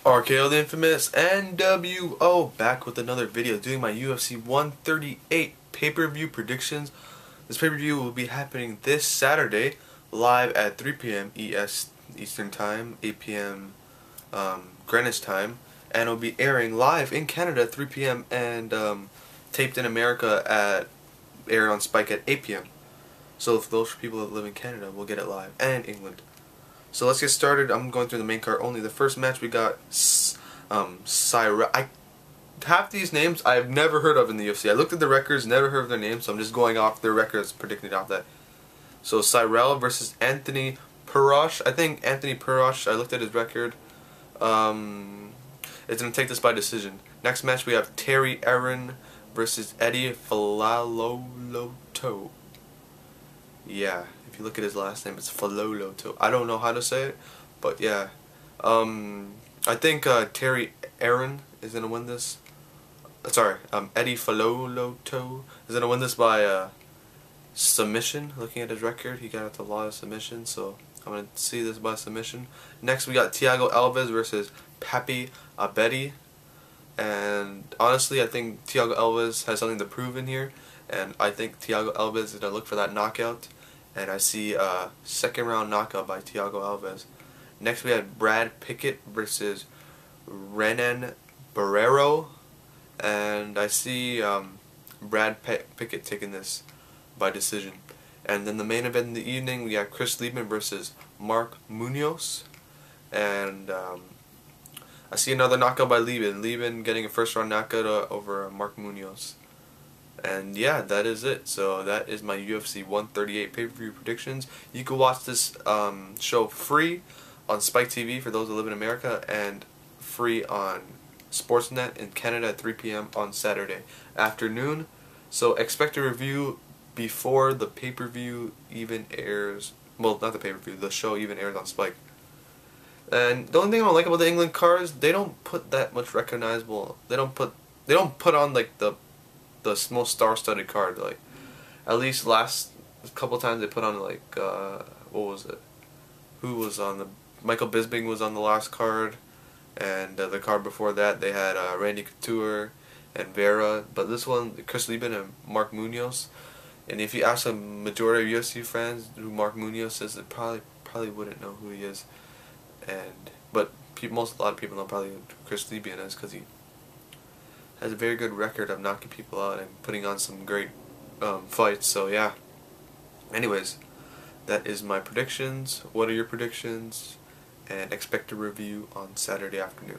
RKO the Infamous NWO back with another video doing my UFC 138 pay-per-view predictions. This pay-per-view will be happening this Saturday live at 3 p.m. Eastern Time, 8 p.m. Greenwich Time, and it will be airing live in Canada at 3 p.m. and taped in America at air on Spike at 8 p.m. So for those people that live in Canada, we'll get it live, and England. So let's get started. I'm going through the main card only. The first match we got half these names I've never heard of in the UFC. I looked at the records, never heard of their names, so I'm just going off their records, predicting off that. So Cyril versus Anthony Perosh. I think Anthony Perosh, I looked at his record. It's going to take this by decision. Next match we have Terry Aaron versus Eddie Falaloto. Yeah, if you look at his last name, it's Faloloto. I don't know how to say it, but yeah. I think Terry Aaron is going to win this. Sorry, Eddie Faloloto is going to win this by submission. Looking at his record, he got a lot of submissions, so I'm going to see this by submission. Next, we got Thiago Alves versus Papi Abedi. And honestly, I think Thiago Alves has something to prove in here, and I think Thiago Alves is going to look for that knockout, and I see a second round knockout by Thiago Alves. Next, we had Brad Pickett versus Renan Barrero, and I see Brad Pickett taking this by decision. And then the main event in the evening, we got Leben versus Mark Munoz, and I see another knockout by Leben. Leben getting a first round knockout over Mark Munoz. And yeah, that is it. So that is my UFC 138 pay-per-view predictions. You can watch this show free on Spike TV for those that live in America, and free on Sportsnet in Canada at 3 p.m. on Saturday afternoon. So expect a review before the pay-per-view even airs. Well, not the pay-per-view, the show even airs on Spike. And the only thing I don't like about the England cards, they don't put that much recognizable. They don't put on like the most star-studded card. Like at least last couple times they put on like what was it? Who was on the Michael Bisping was on the last card, and the card before that they had Randy Couture and Vera. But this one, Leben and Mark Munoz. And if you ask a majority of UFC fans who Mark Munoz is, they probably wouldn't know who he is. But a lot of people know probably who Leben is, because he has a very good record of knocking people out and putting on some great fights. So yeah. Anyways, that is my predictions. What are your predictions? And expect a review on Saturday afternoon.